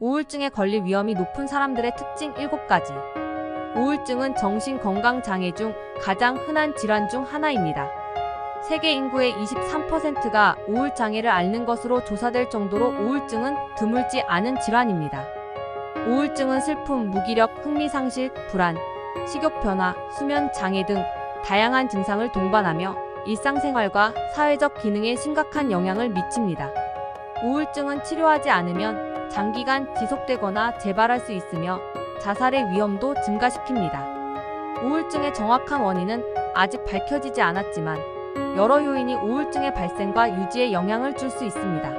우울증에 걸릴 위험이 높은 사람들의 특징 7가지. 우울증은 정신건강장애 중 가장 흔한 질환 중 하나입니다. 세계 인구의 23%가 우울장애를 앓는 것으로 조사될 정도로 우울증은 드물지 않은 질환입니다. 우울증은 슬픔, 무기력, 흥미상실, 불안, 식욕 변화, 수면 장애 등 다양한 증상을 동반하며 일상생활과 사회적 기능에 심각한 영향을 미칩니다. 우울증은 치료하지 않으면 장기간 지속되거나 재발할 수 있으며 자살의 위험도 증가시킵니다. 우울증의 정확한 원인은 아직 밝혀지지 않았지만 여러 요인이 우울증의 발생과 유지에 영향을 줄 수 있습니다.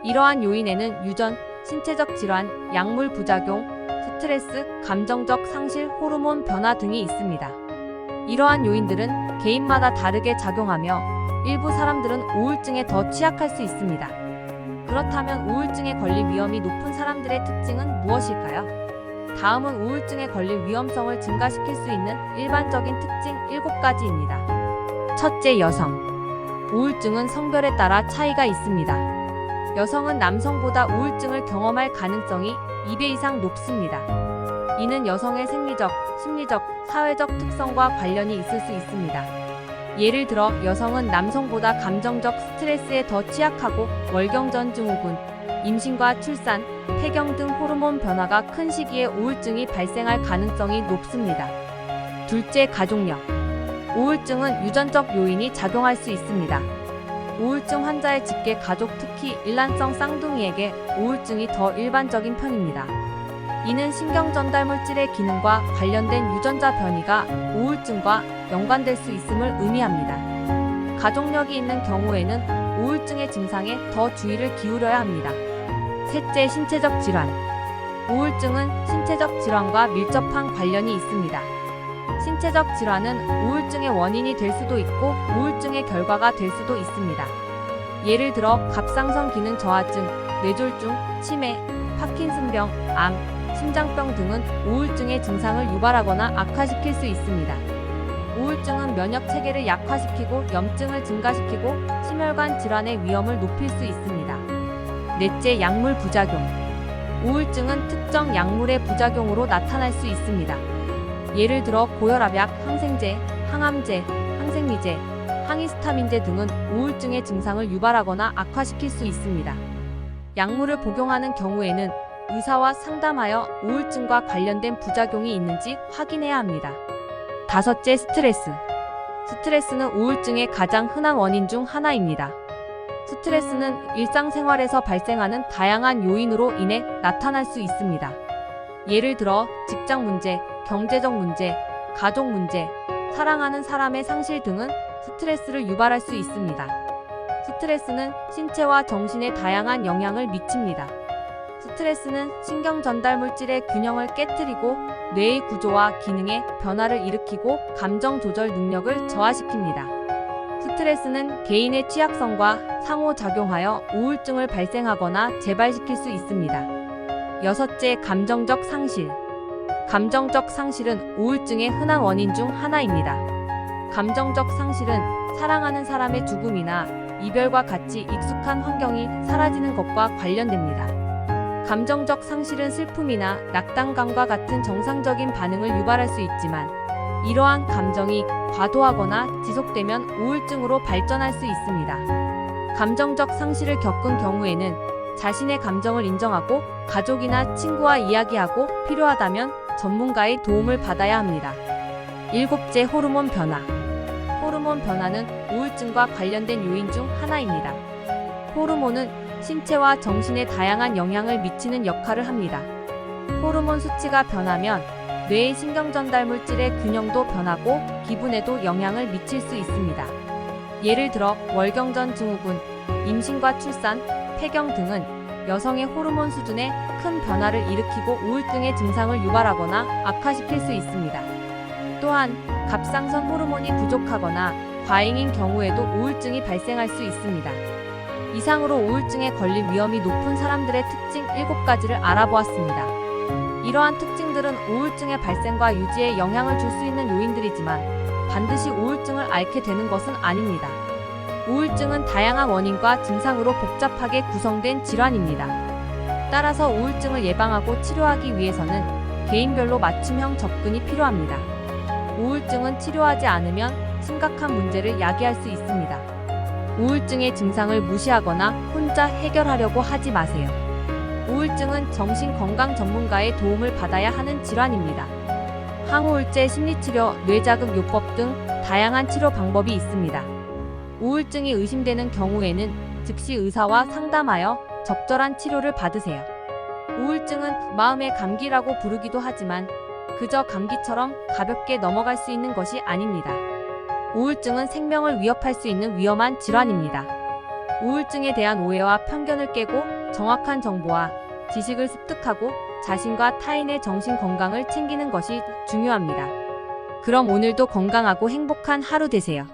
이러한 요인에는 유전, 신체적 질환, 약물 부작용, 스트레스, 감정적 상실, 호르몬 변화 등이 있습니다. 이러한 요인들은 개인마다 다르게 작용하며 일부 사람들은 우울증에 더 취약할 수 있습니다. 그렇다면 우울증에 걸릴 위험이 높은 사람들의 특징은 무엇일까요? 다음은 우울증에 걸릴 위험성을 증가시킬 수 있는 일반적인 특징 7가지입니다. 첫째, 여성. 우울증은 성별에 따라 차이가 있습니다. 여성은 남성보다 우울증을 경험할 가능성이 2배 이상 높습니다. 이는 여성의 생리적, 심리적, 사회적 특성과 관련이 있을 수 있습니다. 예를 들어 여성은 남성보다 감정적 스트레스에 더 취약하고 월경전 증후군, 임신과 출산, 폐경 등 호르몬 변화가 큰 시기에 우울증이 발생할 가능성이 높습니다. 둘째, 가족력. 우울증은 유전적 요인이 작용할 수 있습니다. 우울증 환자의 직계 가족, 특히 일란성 쌍둥이에게 우울증이 더 일반적인 편입니다. 이는 신경전달물질의 기능과 관련된 유전자 변이가 우울증과 연관될 수 있음을 의미합니다. 가족력이 있는 경우에는 우울증의 증상에 더 주의를 기울여야 합니다. 셋째, 신체적 질환. 우울증은 신체적 질환과 밀접한 관련이 있습니다. 신체적 질환은 우울증의 원인이 될 수도 있고 우울증의 결과가 될 수도 있습니다. 예를 들어 갑상선 기능 저하증, 뇌졸중, 치매, 파킨슨병, 암, 심장병 등은 우울증의 증상을 유발하거나 악화시킬 수 있습니다. 우울증은 면역 체계를 약화시키고 염증을 증가시키고 심혈관 질환의 위험을 높일 수 있습니다. 넷째, 약물 부작용. 우울증은 특정 약물의 부작용으로 나타날 수 있습니다. 예를 들어 고혈압약, 항생제, 항암제, 항생리제, 항히스타민제 등은 우울증의 증상을 유발하거나 악화시킬 수 있습니다. 약물을 복용하는 경우에는 의사와 상담하여 우울증과 관련된 부작용이 있는지 확인해야 합니다. 다섯째, 스트레스. 스트레스는 우울증의 가장 흔한 원인 중 하나입니다. 스트레스는 일상생활에서 발생하는 다양한 요인으로 인해 나타날 수 있습니다. 예를 들어 직장 문제, 경제적 문제, 가족 문제, 사랑하는 사람의 상실 등은 스트레스를 유발할 수 있습니다. 스트레스는 신체와 정신에 다양한 영향을 미칩니다. 스트레스는 신경 전달 물질의 균형을 깨뜨리고 뇌의 구조와 기능에 변화를 일으키고 감정 조절 능력을 저하시킵니다. 스트레스는 개인의 취약성과 상호작용하여 우울증을 발생하거나 재발시킬 수 있습니다. 여섯째, 감정적 상실. 감정적 상실은 우울증의 흔한 원인 중 하나입니다. 감정적 상실은 사랑하는 사람의 죽음이나 이별과 같이 익숙한 환경이 사라지는 것과 관련됩니다. 감정적 상실은 슬픔이나 낙담감과 같은 정상적인 반응을 유발할 수 있지만 이러한 감정이 과도하거나 지속되면 우울증으로 발전할 수 있습니다. 감정적 상실을 겪은 경우에는 자신의 감정을 인정하고 가족이나 친구와 이야기하고 필요하다면 전문가의 도움을 받아야 합니다. 일곱째, 호르몬 변화. 호르몬 변화는 우울증과 관련된 요인 중 하나입니다. 호르몬은 신체와 정신에 다양한 영향을 미치는 역할을 합니다. 호르몬 수치가 변하면 뇌의 신경전달 물질의 균형도 변하고 기분에도 영향을 미칠 수 있습니다. 예를 들어 월경전 증후군, 임신과 출산, 폐경 등은 여성의 호르몬 수준에 큰 변화를 일으키고 우울증의 증상을 유발하거나 악화시킬 수 있습니다. 또한 갑상선 호르몬이 부족하거나 과잉인 경우에도 우울증이 발생할 수 있습니다. 이상으로 우울증에 걸릴 위험이 높은 사람들의 특징 7가지를 알아보았습니다. 이러한 특징들은 우울증의 발생과 유지에 영향을 줄 수 있는 요인들이지만 반드시 우울증을 앓게 되는 것은 아닙니다. 우울증은 다양한 원인과 증상으로 복잡하게 구성된 질환입니다. 따라서 우울증을 예방하고 치료하기 위해서는 개인별로 맞춤형 접근이 필요합니다. 우울증은 치료하지 않으면 심각한 문제를 야기할 수 있습니다. 우울증의 증상을 무시하거나 혼자 해결하려고 하지 마세요. 우울증은 정신건강 전문가의 도움을 받아야 하는 질환입니다. 항우울제 심리치료, 뇌자극요법 등 다양한 치료 방법이 있습니다. 우울증이 의심되는 경우에는 즉시 의사와 상담하여 적절한 치료를 받으세요. 우울증은 마음의 감기라고 부르기도 하지만 그저 감기처럼 가볍게 넘어갈 수 있는 것이 아닙니다. 우울증은 생명을 위협할 수 있는 위험한 질환입니다. 우울증에 대한 오해와 편견을 깨고 정확한 정보와 지식을 습득하고 자신과 타인의 정신 건강을 챙기는 것이 중요합니다. 그럼 오늘도 건강하고 행복한 하루 되세요.